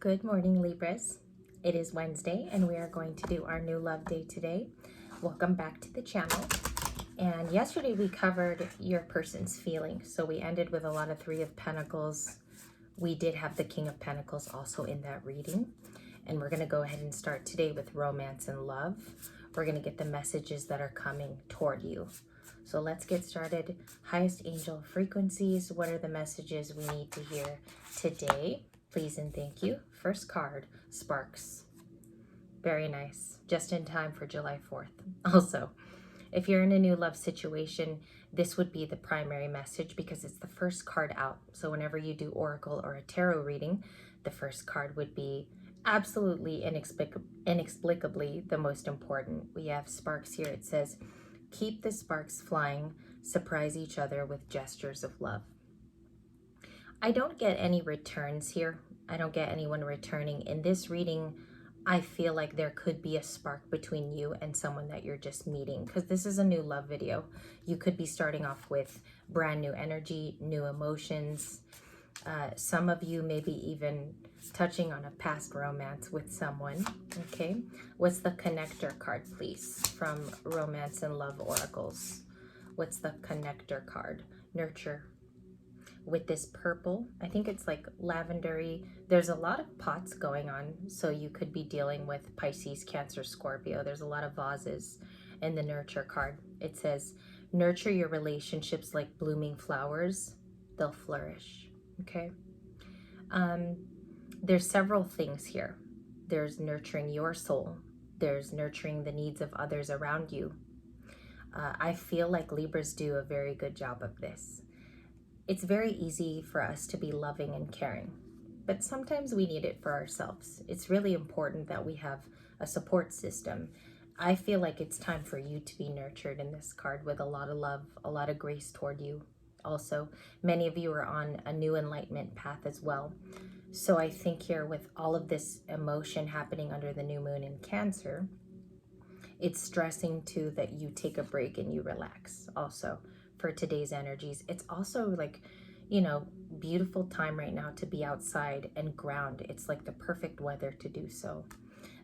Good morning, Libras. It is Wednesday and we are going to do our new love day today. Welcome back to the channel. And yesterday we covered your person's feelings. So we ended with a lot of Three of Pentacles. We did have the King of Pentacles also in that reading. And we're going to go ahead and start today with romance and love. We're going to get the messages that are coming toward you. So let's get started. Highest angel frequencies. What are the messages we need to hear today? Please and thank you. First card, Sparks. Very nice. Just in time for July 4th. Also, if you're in a new love situation, this would be the primary message because it's the first card out. So whenever you do oracle or a tarot reading, the first card would be absolutely inexplicably the most important. We have Sparks here. It says, keep the sparks flying, surprise each other with gestures of love. I don't get any returns here. I don't get anyone returning. In this reading, I feel like there could be a spark between you and someone that you're just meeting, because this is a new love video. You could be starting off with brand new energy, new emotions. Some of you maybe even touching on a past romance with someone, okay? What's the connector card, please, from Romance and Love Oracles? What's the connector card? Nurture. With this purple, I think it's like lavendery. There's a lot of pots going on, so you could be dealing with Pisces, Cancer, Scorpio. There's a lot of vases in the nurture card. It says, nurture your relationships like blooming flowers. They'll flourish, okay? There's several things here. There's nurturing your soul. There's nurturing the needs of others around you. I feel like Libras do a very good job of this. It's very easy for us to be loving and caring, but sometimes we need it for ourselves. It's really important that we have a support system. I feel like it's time for you to be nurtured in this card with a lot of love, a lot of grace toward you. Also, many of you are on a new enlightenment path as well. So I think here with all of this emotion happening under the new moon in Cancer, it's stressing too that you take a break and you relax also. For today's energies, it's also like, you know, beautiful time right now to be outside and ground. It's like the perfect weather to do so.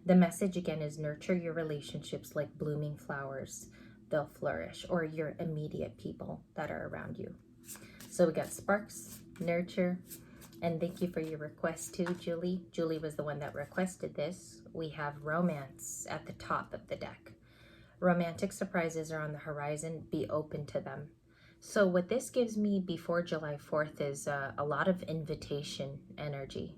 The message again is nurture your relationships like blooming flowers. They'll flourish, or your immediate people that are around you. So we got sparks, nurture, and thank you for your request too, Julie. Julie was the one that requested this. We have romance at the top of the deck. Romantic surprises are on the horizon. Be open to them. So what this gives me before July 4th is a lot of invitation energy.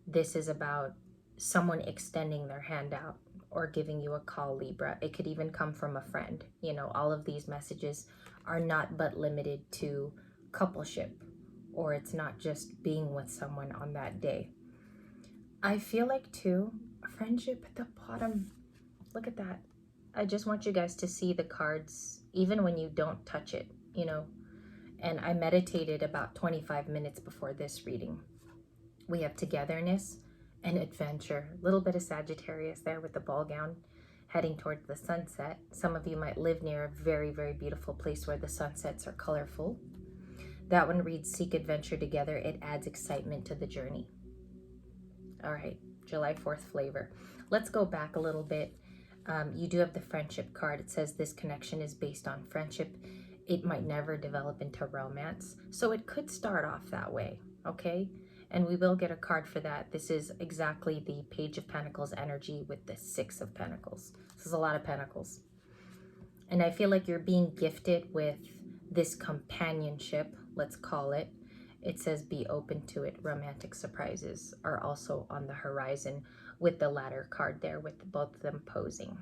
This is about someone extending their hand out or giving you a call, Libra. It could even come from a friend. You know, all of these messages are not but limited to coupleship, or it's not just being with someone on that day. I feel like too, friendship at the bottom. Look at that. I just want you guys to see the cards, even when you don't touch it, you know. And I meditated about 25 minutes before this reading. We have togetherness and adventure. A little bit of Sagittarius there with the ball gown heading towards the sunset. Some of you might live near a very, very beautiful place where the sunsets are colorful. That one reads, seek adventure together. It adds excitement to the journey. All right, July 4th flavor. Let's go back a little bit. You do have the friendship card. It says this connection is based on friendship. It might never develop into romance. So it could start off that way, okay? And we will get a card for that. This is exactly the Page of Pentacles energy with the Six of Pentacles. This is a lot of pentacles. And I feel like you're being gifted with this companionship, let's call it. It says be open to it. Romantic surprises are also on the horizon with the latter card there with both of them posing.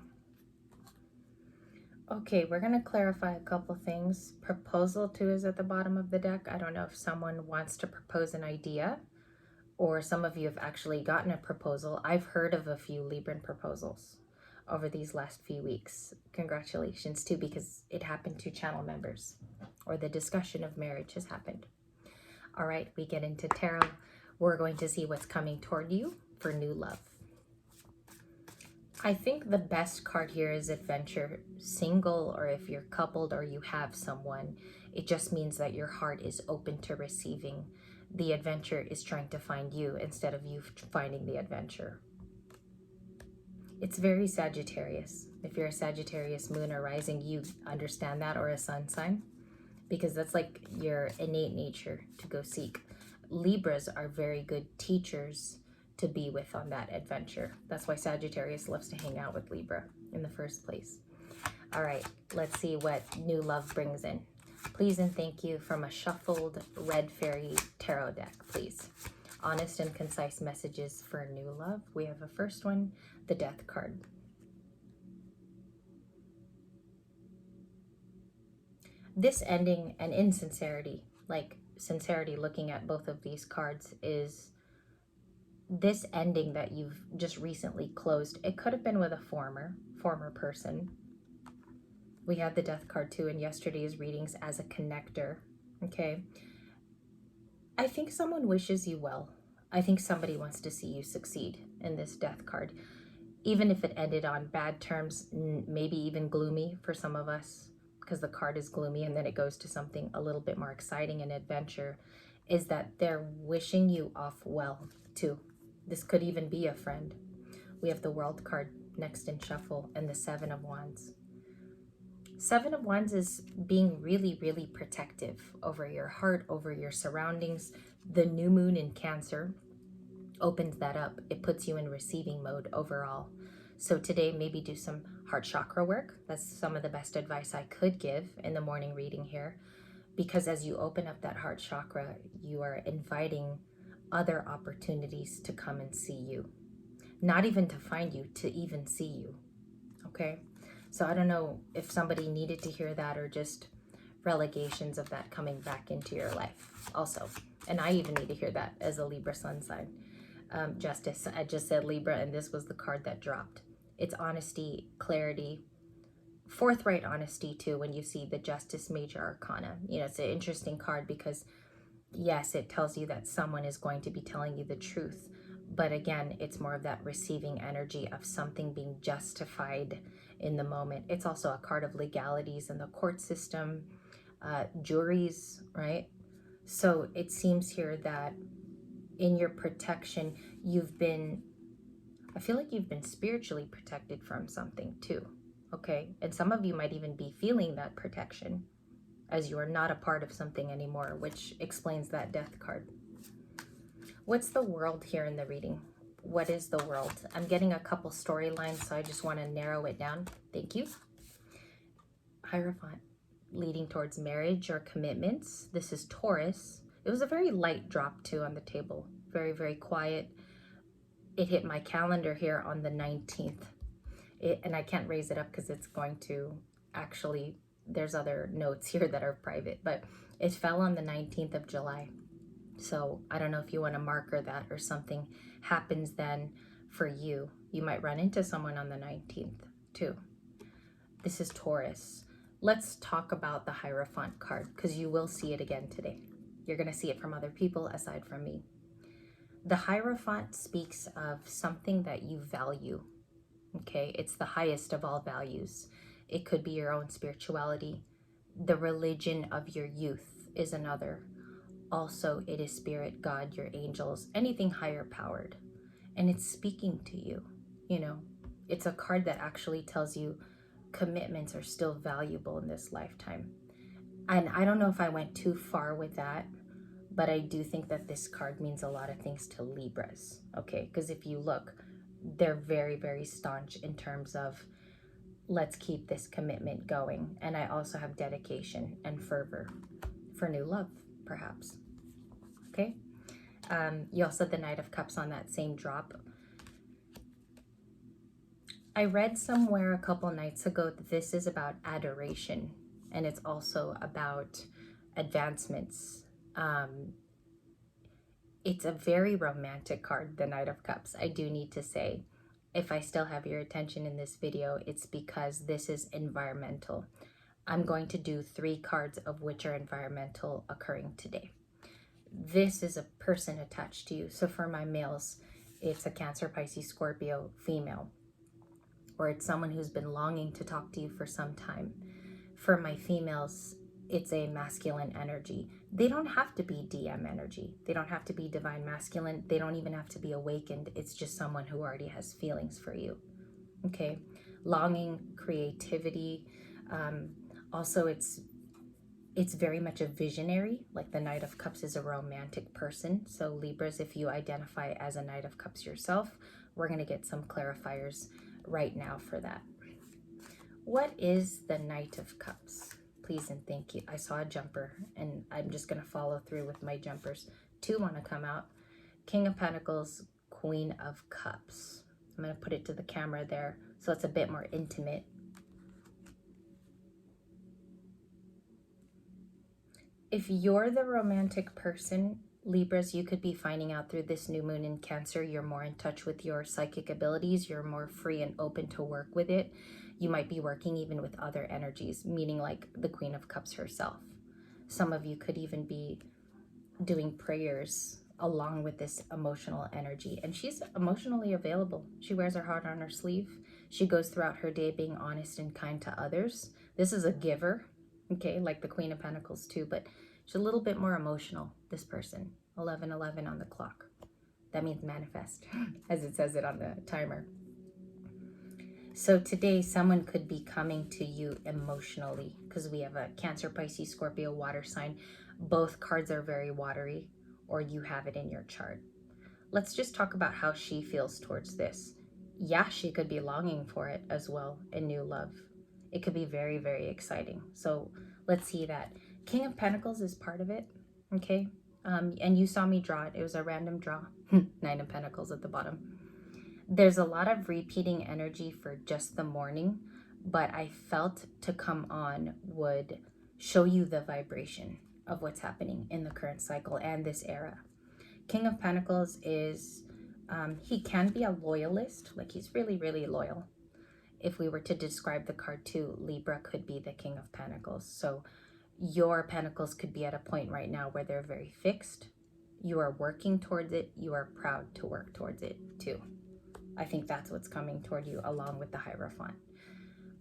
Okay, we're going to clarify a couple things. Proposal too is at the bottom of the deck. I don't know if someone wants to propose an idea or some of you have actually gotten a proposal. I've heard of a few Libran proposals over these last few weeks. Congratulations too, because it happened to channel members, or the discussion of marriage has happened. All right, we get into tarot. We're going to see what's coming toward you for new love. I think the best card here is adventure. Single, or if you're coupled or you have someone, it just means that your heart is open to receiving The adventure is trying to find you instead of you finding the adventure. It's very Sagittarius. If you're a Sagittarius moon or rising, you understand that, or a sun sign, because that's like your innate nature to go seek. Libras are very good teachers to be with on that adventure. That's why Sagittarius loves to hang out with Libra in the first place. All right, let's see what new love brings in. Please and thank you from a shuffled red fairy tarot deck, please. Honest and concise messages for new love. We have a first one, the Death card. This ending and insincerity, like sincerity looking at both of these cards, is this ending that you've just recently closed. It could have been with a former person. We had the Death card too in yesterday's readings as a connector, okay? I think someone wishes you well. I think somebody wants to see you succeed in this Death card. Even if it ended on bad terms, maybe even gloomy for some of us, because the card is gloomy, and then it goes to something a little bit more exciting and adventure, is that they're wishing you off well too. This could even be a friend. We have the World card next in shuffle and the Seven of Wands. Seven of Wands is being really, really protective over your heart, over your surroundings. The new moon in Cancer opens that up. It puts you in receiving mode overall. So today, maybe do some heart chakra work. That's some of the best advice I could give in the morning reading here. Because as you open up that heart chakra, you are inviting other opportunities to come and see you. Not even to find you, to even see you. Okay? So I don't know if somebody needed to hear that, or just relegations of that coming back into your life also. And I even need to hear that as a Libra sun sign. Justice, I just said Libra, and this was the card that dropped. It's honesty, clarity, forthright honesty too, when you see the Justice Major Arcana. You know, it's an interesting card because, yes, it tells you that someone is going to be telling you the truth. But again, it's more of that receiving energy of something being justified in the moment. It's also a card of legalities in the court system, juries, right? So it seems here that in your protection, I feel like you've been spiritually protected from something too, okay? And some of you might even be feeling that protection as you are not a part of something anymore, which explains that Death card. What's the world here in the reading? What is the world? I'm getting a couple storylines, so I just want to narrow it down. Thank you. Heirophant, leading towards marriage or commitments. This is Taurus. It was a very light drop too on the table. Very, very quiet. It hit my calendar here on the 19th. And I can't raise it up because it's going to actually, there's other notes here that are private, but it fell on the 19th of July. So I don't know if you want to marker that, or something happens then for you. You might run into someone on the 19th too. This is Taurus. Let's talk about the Heirophant card, because you will see it again today. You're going to see it from other people aside from me. The Heirophant speaks of something that you value. Okay, it's the highest of all values. It could be your own spirituality. The religion of your youth is another. Also, it is spirit, God, your angels, anything higher powered. And it's speaking to you. You know, it's a card that actually tells you commitments are still valuable in this lifetime. And I don't know if I went too far with that, but I do think that this card means a lot of things to Libras, okay? Because if you look, they're very, very staunch in terms of let's keep this commitment going. And I also have dedication and fervor for new love, perhaps, okay? You also had the Knight of Cups on that same drop. I read somewhere a couple nights ago that this is about adoration, and it's also about advancements. It's a very romantic card, the Knight of Cups. I do need to say, if I still have your attention in this video, it's because this is environmental. I'm going to do 3 cards of which are environmental occurring today. This is a person attached to you. So for my males, it's a Cancer, Pisces, Scorpio female, or it's someone who's been longing to talk to you for some time. For my females, it's a masculine energy. They don't have to be DM energy. They don't have to be divine masculine. They don't even have to be awakened. It's just someone who already has feelings for you. Okay. Longing, creativity. Also, it's very much a visionary. Like the Knight of Cups is a romantic person. So Libras, if you identify as a Knight of Cups yourself, we're going to get some clarifiers right now for that. What is the Knight of Cups? Please and thank you. I saw a jumper, and I'm just going to follow through with my jumpers. 2 want to come out. King of Pentacles, Queen of Cups. I'm going to put it to the camera there so it's a bit more intimate. If you're the romantic person, Libras, you could be finding out through this new moon in Cancer, you're more in touch with your psychic abilities. You're more free and open to work with it. You might be working even with other energies, meaning like the Queen of Cups herself. Some of you could even be doing prayers along with this emotional energy. And she's emotionally available. She wears her heart on her sleeve. She goes throughout her day being honest and kind to others. This is a giver, okay, like the Queen of Pentacles too, but she's a little bit more emotional, this person. 11:11 on the clock. That means manifest, as it says it on the timer. So today, someone could be coming to you emotionally because we have a Cancer, Pisces, Scorpio, water sign. Both cards are very watery, or you have it in your chart. Let's just talk about how she feels towards this. Yeah, she could be longing for it as well in new love. It could be very, very exciting. So let's see that. King of Pentacles is part of it, okay? And you saw me draw it. It was a random draw. 9 of Pentacles at the bottom. There's a lot of repeating energy for just the morning, but I felt to come on would show you the vibration of what's happening in the current cycle and this era. King of Pentacles is, he can be a loyalist, like he's really, really loyal. If we were to describe the card too, Libra could be the King of Pentacles. So your Pentacles could be at a point right now where they're very fixed. You are working towards it. You are proud to work towards it too. I think that's what's coming toward you along with the Heirophant.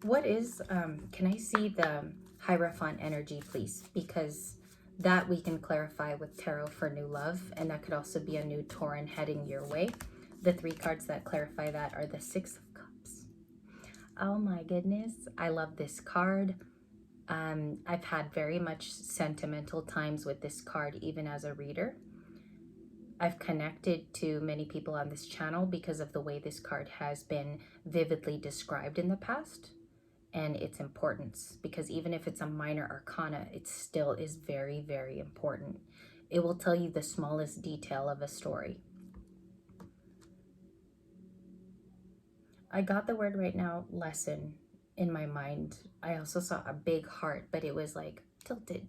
What is, can I see the Heirophant energy, please? Because that we can clarify with tarot for new love, and that could also be a new Tauran heading your way. The 3 cards that clarify that are the 6 of Cups. Oh my goodness, I love this card. I've had very much sentimental times with this card, even as a reader. I've connected to many people on this channel because of the way this card has been vividly described in the past and its importance, because even if it's a minor arcana, it still is very, very important. It will tell you the smallest detail of a story. I got the word right now, lesson, in my mind. I also saw a big heart, but it was like tilted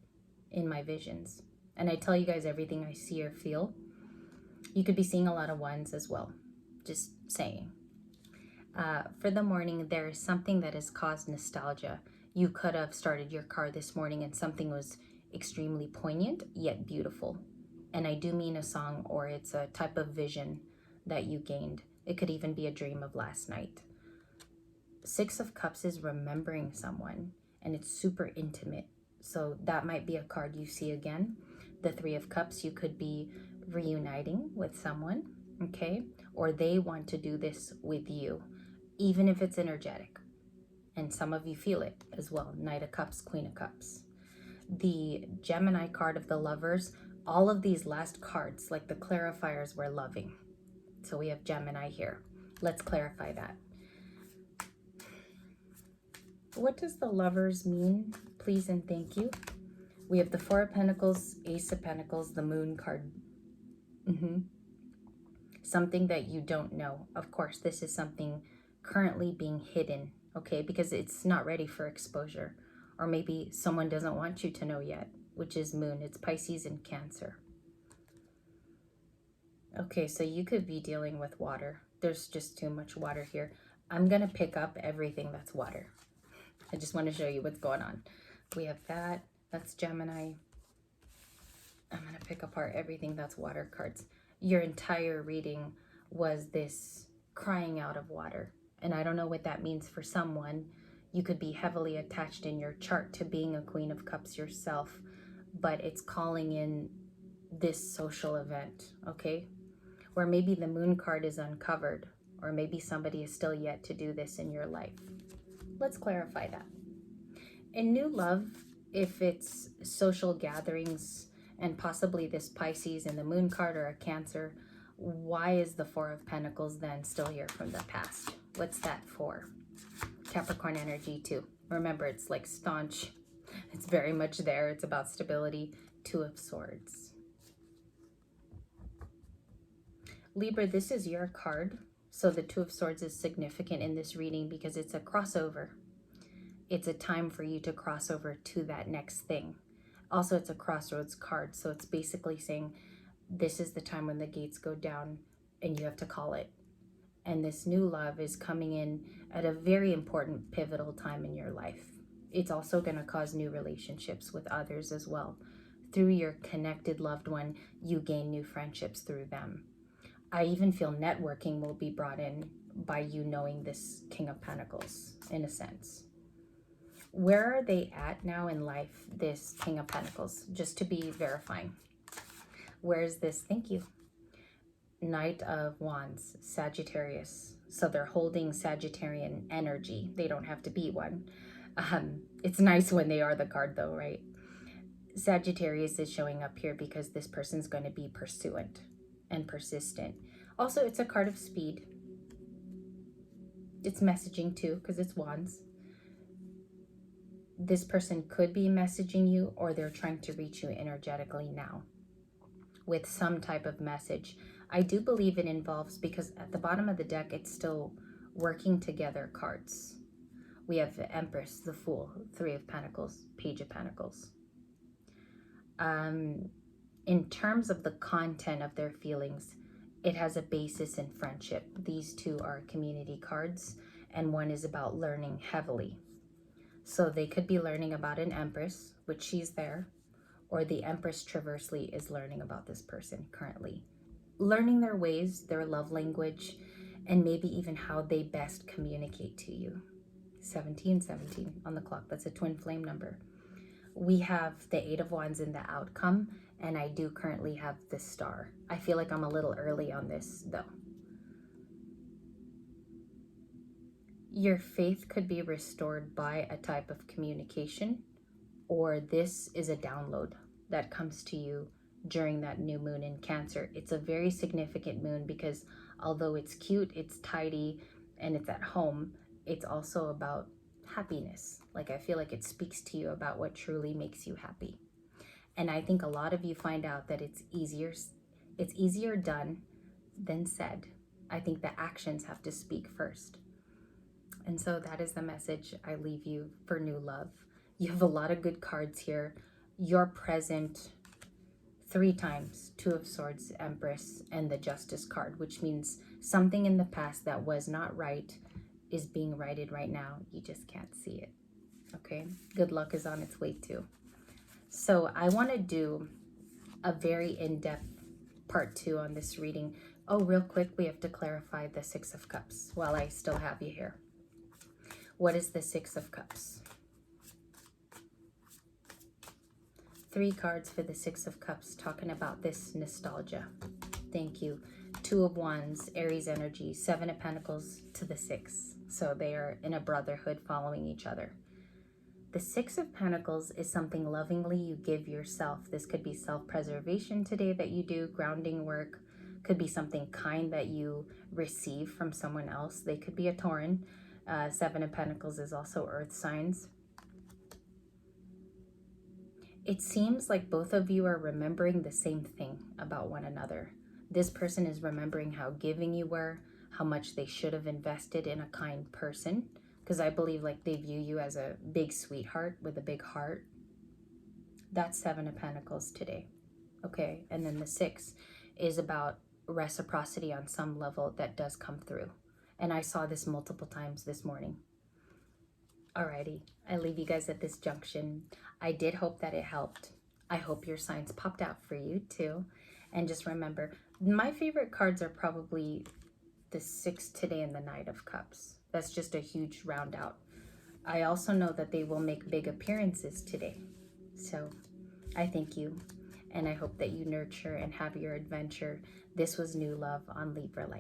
in my visions. And I tell you guys everything I see or feel. You could be seeing a lot of 1s as well. Just saying. For the morning, there is something that has caused nostalgia. You could have started your card this morning and something was extremely poignant, yet beautiful. And I do mean a song, or it's a type of vision that you gained. It could even be a dream of last night. 6 of Cups is remembering someone, and it's super intimate. So that might be a card you see again. The 3 of Cups, you could be reuniting with someone, okay? Or they want to do this with you, even if it's energetic. And some of you feel it as well. Knight of Cups, Queen of Cups. The Gemini card of the Lovers, all of these last cards, like the clarifiers, were loving. So we have Gemini here. Let's clarify that. What does the Lovers mean? Please and thank you. We have the 4 of Pentacles, Ace of Pentacles, the Moon card. Something that you don't know. Of course, this is something currently being hidden, okay? Because it's not ready for exposure. Or maybe someone doesn't want you to know yet, which is Moon. It's Pisces and Cancer. Okay, so you could be dealing with water. There's just too much water here. I'm going to pick up everything that's water. I just want to show you what's going on. We have that. That's Gemini. I'm going to pick apart everything that's water cards. Your entire reading was this crying out of water. And I don't know what that means for someone. You could be heavily attached in your chart to being a Queen of Cups yourself, but it's calling in this social event, okay? Or maybe the Moon card is uncovered, or maybe somebody is still yet to do this in your life. Let's clarify that. In new love, if it's social gatherings and possibly this Pisces and the Moon card or a Cancer, why is the Four of Pentacles then still here from the past? What's that for? Capricorn energy too. Remember, it's like staunch. It's very much there. It's about stability. Two of Swords. Libra, this is your card. So the Two of Swords is significant in this reading because it's a crossover. It's a time for you to cross over to that next thing. Also, it's a crossroads card. So it's basically saying this is the time when the gates go down and you have to call it. And this new love is coming in at a very important pivotal time in your life. It's also going to cause new relationships with others as well. Through your connected loved one, you gain new friendships through them. I even feel networking will be brought in by you knowing this King of Pentacles, in a sense. Where are they at now in life, this King of Pentacles? Just to be verifying. Where's this? Thank you. Knight of Wands, Sagittarius. So they're holding Sagittarian energy. They don't have to be one. It's nice when they are the card though, right? Sagittarius is showing up here because this person's going to be pursuant and persistent. Also, it's a card of speed. It's messaging too because it's Wands. This person could be messaging you or they're trying to reach you energetically now with some type of message. I do believe it involves, because at the bottom of the deck, it's still working together cards. We have the Empress, the Fool, Three of Pentacles, Page of Pentacles. In terms of the content of their feelings, it has a basis in friendship. These two are community cards, and one is about learning heavily. So they could be learning about an Empress, which she's there, or the Empress traversely is learning about this person currently. Learning their ways, their love language, and maybe even how they best communicate to you. 1717 on the clock. That's a twin flame number. We have the Eight of Wands in the outcome, and I do currently have the Star. I feel like I'm a little early on this though. Your faith could be restored by a type of communication, or this is a download that comes to you during that new moon in Cancer. It's a very significant moon because although it's cute, it's tidy, and it's at home, it's also about happiness. Like, I feel like it speaks to you about what truly makes you happy. And I think a lot of you find out that it's easier done than said. I think the actions have to speak first. And so that is the message I leave you for new love. You have a lot of good cards here. You're present 3 times, Two of Swords, Empress, and the Justice card, which means something in the past that was not right is being righted right now. You just can't see it, okay? Good luck is on its way too. So I want to do a very in-depth part 2 on this reading. Oh, real quick, we have to clarify the Six of Cups while I still have you here. What is the Six of Cups? 3 cards for the Six of Cups, talking about this nostalgia. Thank you. Two of Wands, Aries energy, 7 of Pentacles to the 6. So they are in a brotherhood following each other. The Six of Pentacles is something lovingly you give yourself. This could be self-preservation today that you do, grounding work. Could be something kind that you receive from someone else. They could be a Tauran. 7 of Pentacles is also earth signs. It seems like both of you are remembering the same thing about one another. This person is remembering how giving you were, how much they should have invested in a kind person, because I believe like they view you as a big sweetheart with a big heart. That's 7 of Pentacles today. Okay, and then the 6 is about reciprocity on some level that does come through. And I saw this multiple times this morning. Alrighty, I leave you guys at this junction. I did hope that it helped. I hope your signs popped out for you too. And just remember, my favorite cards are probably the 6 today and the Knight of Cups. That's just a huge round out. I also know that they will make big appearances today. So I thank you, and I hope that you nurture and have your adventure. This was New Love on Libra Light.